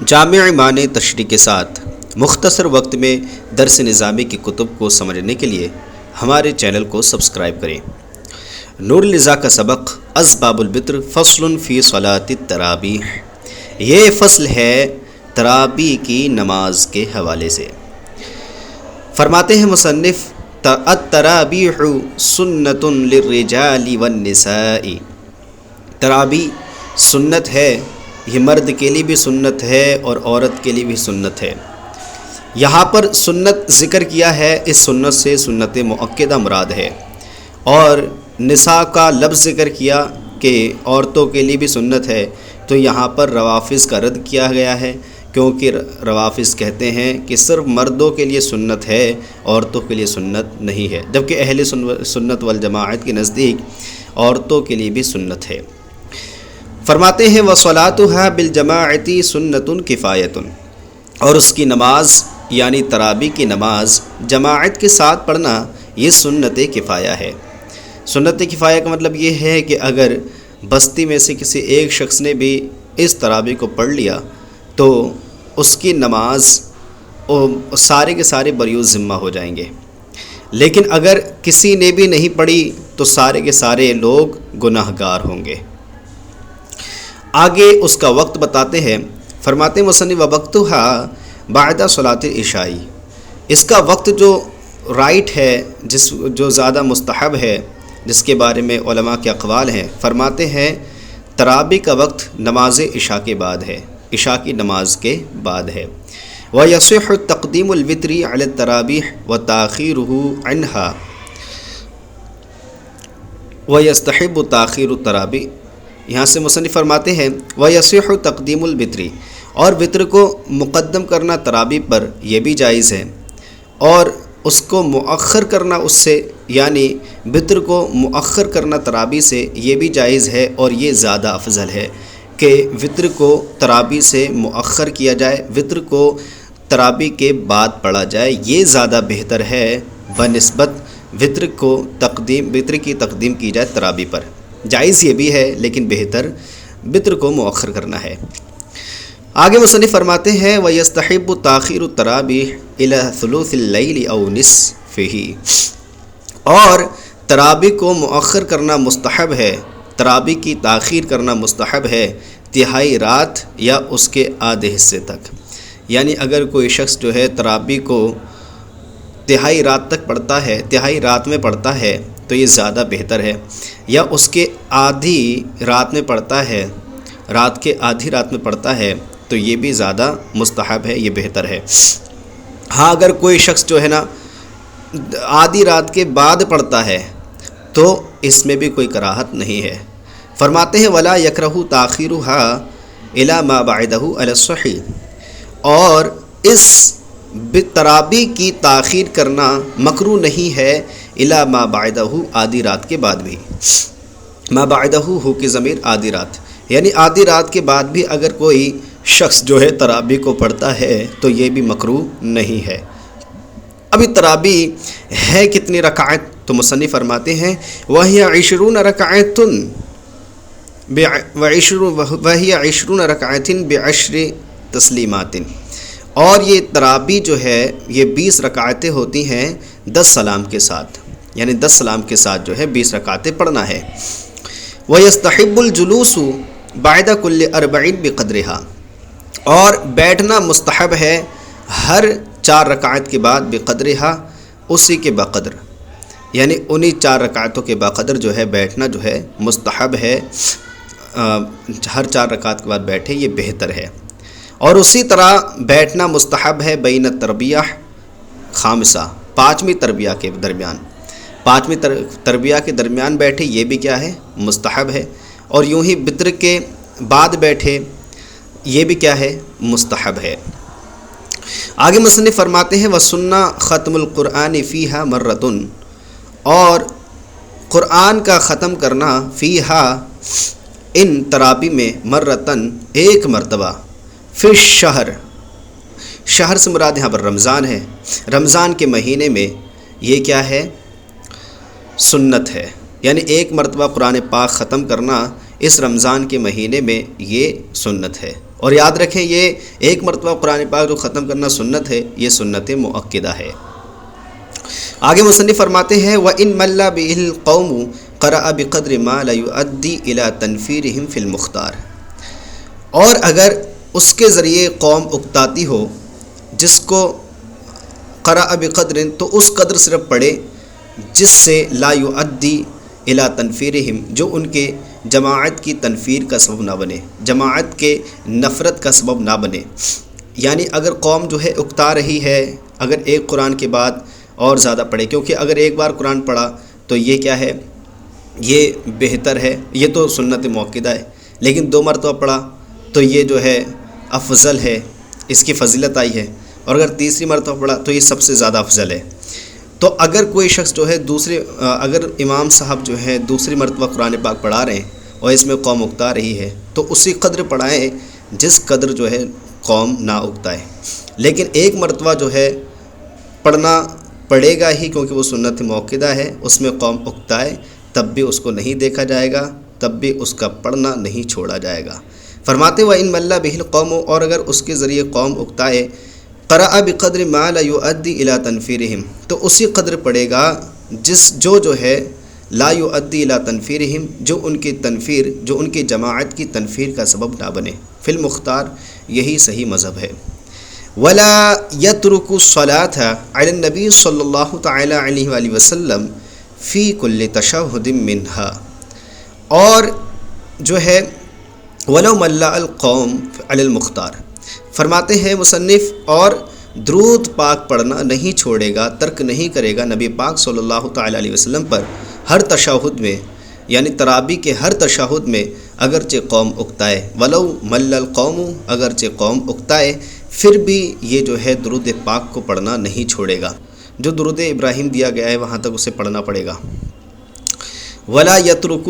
جامع معنی تشریح کے ساتھ مختصر وقت میں درس نظامی کی کتب کو سمجھنے کے لیے ہمارے چینل کو سبسکرائب کریں۔ نور النزا کا سبق اسباب الوتر فصل فی صلاۃ التراویح، یہ فصل ہے تراویح کی نماز کے حوالے سے۔ فرماتے ہیں مصنف التراویح سنۃ للرجال والنساء، تراویح سنت ہے، یہ مرد کے لیے بھی سنت ہے اور عورت کے لیے بھی سنت ہے۔ یہاں پر سنت ذکر کیا ہے، اس سنت سے سنت مؤکدہ مراد ہے، اور نساء کا لفظ ذکر کیا کہ عورتوں کے لیے بھی سنت ہے، تو یہاں پر روافض کا رد کیا گیا ہے، کیونکہ روافض کہتے ہیں کہ صرف مردوں کے لیے سنت ہے، عورتوں کے لیے سنت نہیں ہے، جبکہ اہل سنت والجماعت کے نزدیک عورتوں کے لیے بھی سنت ہے۔ فرماتے ہیں وَصَلَاتُهَا بِالْجَمَاعَةِ سُنَّةٌ كِفَایَةٌ، اور اس کی نماز یعنی تراویح کی نماز جماعت کے ساتھ پڑھنا یہ سنت کفایہ ہے۔ سنت کفایہ کا مطلب یہ ہے کہ اگر بستی میں سے کسی ایک شخص نے بھی اس تراویح کو پڑھ لیا تو اس کی نماز سارے کے سارے بریء ذمہ ہو جائیں گے، لیکن اگر کسی نے بھی نہیں پڑھی تو سارے کے سارے لوگ گناہ گار ہوں گے۔ آگے اس کا وقت بتاتے ہیں، فرماتے ہیں مصنف وَوَقْتُهَا بَعْدَ صلاۃ العشاء، اس کا وقت جو رائٹ ہے، جو زیادہ مستحب ہے، جس کے بارے میں علماء کے اقوال ہیں، فرماتے ہیں تراویح کا وقت نماز عشاء کے بعد ہے، عشاء کی نماز کے بعد ہے۔ وَيَصِحُّ تَقْدِيمُ الْوِتْرِ عَلَى التَّرَاوِيحِ وَتَأْخِيرُهُ عَنْهَا، وَيَسْتَحِبُّ تَأْخِيرُ التَّرَاوِيحِ، یہاں سے مصنف فرماتے ہیں وَيَصِحُّ تَقْدِيمُ الْوِتْرِ، اور وطر کو مقدم کرنا تراویح پر یہ بھی جائز ہے، اور اس کو مؤخر کرنا اس سے یعنی وطر کو مؤخر کرنا تراویح سے یہ بھی جائز ہے، اور یہ زیادہ افضل ہے کہ وطر کو تراویح سے مؤخر کیا جائے، وطر کو تراویح کے بعد پڑھا جائے، یہ زیادہ بہتر ہے بنسبت وطر کی تقدیم کی جائے تراویح پر۔ جائز یہ بھی ہے لیکن بہتر وطر کو مؤخر کرنا ہے۔ آگے مصنف فرماتے ہیں وَيَسْتَحِبُّ تَأْخِيرُ التَّرَاوِيحِ إِلَى ثُلُوثِ اللَّيْلِ أَوْ نِصْفِهِ، اور تراویح کو مؤخر کرنا مستحب ہے، تراویح کی تاخیر کرنا مستحب ہے تہائی رات یا اس کے آدھے حصے تک، یعنی اگر کوئی شخص جو ہے تراویح کو تہائی رات تک پڑھتا ہے، تہائی رات میں پڑھتا ہے تو یہ زیادہ بہتر ہے، یا اس کے آدھی رات میں پڑھتا ہے، رات کے آدھی رات میں پڑھتا ہے تو یہ بھی زیادہ مستحب ہے، یہ بہتر ہے۔ ہاں اگر کوئی شخص جو ہے نا آدھی رات کے بعد پڑھتا ہے تو اس میں بھی کوئی کراہت نہیں ہے۔ فرماتے ہیں وَلَا يَكْرَهُ تَأْخِيرُهَا إِلَى مَا بَعْدَهُ عَلَى الصَّحِيحِ، اور اس تراویح کی تاخیر کرنا مکروہ نہیں ہے إِلَى مَا بَعْدَهُ، آدھی رات کے بعد بھی، ما بعدہ ہو کی ضمیر آدھی رات، یعنی آدھی رات کے بعد بھی اگر کوئی شخص جو ہے تراویح کو پڑھتا ہے تو یہ بھی مکروہ نہیں ہے۔ ابھی تراویح ہے کتنی رکعت؟ تو مصنف فرماتے ہیں وَهِيَ 20 رَكَعَةٌ ب10 تسلیمات، اور یہ تراویح جو ہے یہ 20 رکعتیں ہوتی ہیں 10 سلام کے ساتھ، یعنی 10 سلام کے ساتھ جو ہے 20 رکعتیں پڑھنا ہے۔ وَيَسْتَحِبُّ الْجُلُوسُ بَعْدَ كُلِّ 40 بِقَدْرِهَا، اور بیٹھنا مستحب ہے ہر 4 رکعت کے بعد بقدرها، اسی کے بقدر، یعنی انہی 4 رکعتوں کے بقدر جو ہے بیٹھنا جو ہے مستحب ہے، ہر 4 رکعت کے بعد بیٹھے یہ بہتر ہے۔ اور اسی طرح بیٹھنا مستحب ہے بین التربیہ خامسہ، 5ویں تربیہ کے درمیان، 5ویں تربیہ کے درمیان بیٹھے یہ بھی کیا ہے مستحب ہے، اور یوں ہی وطر کے بعد بیٹھے یہ بھی کیا ہے مستحب ہے۔ آگے مصنف فرماتے ہیں وَسُنَّةُ ختم القرآن فیہا مرتن، اور قرآن کا ختم کرنا فیہا ان تراویح میں مرتن ایک مرتبہ، فی الشہر، شہر سے مراد یہاں پر رمضان ہے، رمضان کے مہینے میں یہ کیا ہے سنت ہے، یعنی ایک مرتبہ قرآن پاک ختم کرنا اس رمضان کے مہینے میں یہ سنت ہے، اور یاد رکھیں یہ ایک مرتبہ قرآن پاک جو ختم کرنا سنت ہے، یہ سنت مؤکدہ ہے۔ آگے مصنف فرماتے ہیں وَإِن مَلَّ بِهِ الْقَوْمُ قَرَأَ بِقَدْرِ مَا لَا يُؤَدِّي إِلَى تَنْفِيرِهِمْ فِي الْمُخْتَارِ، اور اگر اس کے ذریعے قوم اکتاتی ہو، جس کو قرأ بقدر تو اس قدر صرف پڑھے جس سے لا یؤدی الی تنفیرہم، جو ان کے جماعت کی تنفیر کا سبب نہ بنے، جماعت کے نفرت کا سبب نہ بنے۔ یعنی اگر قوم جو ہے اکتا رہی ہے، اگر ایک قرآن کے بعد اور زیادہ پڑھے، کیونکہ اگر ایک بار قرآن پڑھا تو یہ کیا ہے، یہ بہتر ہے، یہ تو سنت مؤکدہ ہے، لیکن 2 مرتبہ پڑھا تو یہ جو ہے افضل ہے، اس کی فضیلت آئی ہے، اور اگر تیسری مرتبہ پڑھا تو یہ سب سے زیادہ افضل ہے۔ تو اگر کوئی شخص جو ہے اگر امام صاحب جو ہے دوسری مرتبہ قرآن پاک پڑھا رہے ہیں اور اس میں قوم اکتا رہی ہے تو اسی قدر پڑھائیں جس قدر جو ہے قوم نہ اکتائے، لیکن ایک مرتبہ جو ہے پڑھنا پڑے گا ہی، کیونکہ وہ سنت مؤکدہ ہے، اس میں قوم اکتائے تب بھی اس کو نہیں دیکھا جائے گا، تب بھی اس کا پڑھنا نہیں چھوڑا جائے گا۔ فرماتے وَإِن مَلَّ بِهِ الْقَوْمُ، اور اگر اس کے ذریعے قوم اکتائے قرأ بقدر ما لا یؤدی الی تنفیرہم، تو اسی قدر پڑھے گا جو ہے لا یؤدی الی تنفیرہم، جو ان کی تنفیر، جو ان کی جماعت کی تنفیر کا سبب نہ بنے۔ فی المختار، یہی صحیح مذہب ہے۔ ولا یترک الصلاۃ علی النبی صلی اللہ تعالی علیہ وآلہ وسلم فی کل تشہد منہا، اور جو ہے ولو ملا القوم علی المختار، فرماتے ہیں مصنف، اور درود پاک پڑھنا نہیں چھوڑے گا، ترک نہیں کرے گا نبی پاک صلی اللہ تعالی علیہ وسلم پر ہر تشہد میں، یعنی تراویح کے ہر تشہد میں، اگرچہ قوم اکتائے، ولو مل القوم، اگرچہ قوم اکتائے، پھر بھی یہ جو ہے درود پاک کو پڑھنا نہیں چھوڑے گا، جو درود ابراہیم دیا گیا ہے وہاں تک اسے پڑھنا پڑے گا۔ ولا یترک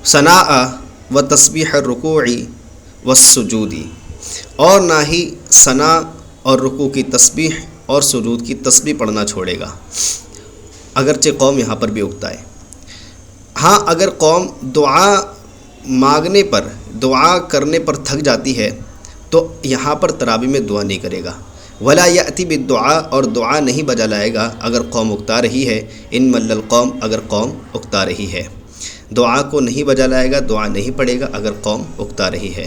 ثناء و تسبیح الرکوع والسجود، اور نہ ہی ثنا اور رکوع کی تسبیح اور سجود کی تسبیح پڑھنا چھوڑے گا، اگرچہ قوم یہاں پر بھی اکتا ہے۔ ہاں، اگر قوم دعا مانگنے پر، دعا کرنے پر تھک جاتی ہے تو یہاں پر تراویح میں دعا نہیں کرے گا۔ ولا یأتی بالدعاء، اور دعا نہیں بجا لائے گا اگر قوم اکتا رہی ہے۔ ان مل القوم، اگر قوم اکتا رہی ہے، دعا کو نہیں بجا لائے گا، دعا نہیں پڑھے گا اگر قوم اکتا رہی ہے۔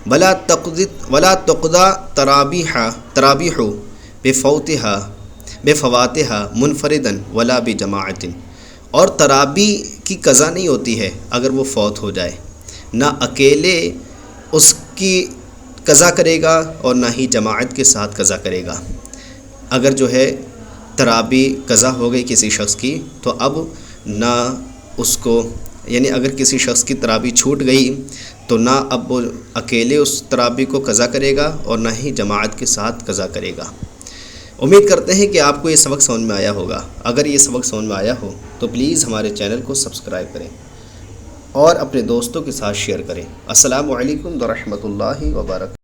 ولا تقضى تراویح بفواتها منفردا ولا بجماعت، اور تراویح کی قضا نہیں ہوتی ہے اگر وہ فوت ہو جائے، نہ اکیلے اس کی قضا کرے گا اور نہ ہی جماعت کے ساتھ قضا کرے گا۔ اگر جو ہے تراویح قضا ہو گئی کسی شخص کی تو اب نہ اس کو، یعنی اگر کسی شخص کی تراویح چھوٹ گئی تو نہ اب وہ اکیلے اس تراویح کو قضا کرے گا اور نہ ہی جماعت کے ساتھ قضا کرے گا۔ امید کرتے ہیں کہ آپ کو یہ سبق سمجھ میں آیا ہوگا۔ اگر یہ سبق سمجھ میں آیا ہو تو پلیز ہمارے چینل کو سبسکرائب کریں اور اپنے دوستوں کے ساتھ شیئر کریں۔ السلام علیکم ورحمۃ اللہ وبرکاتہ۔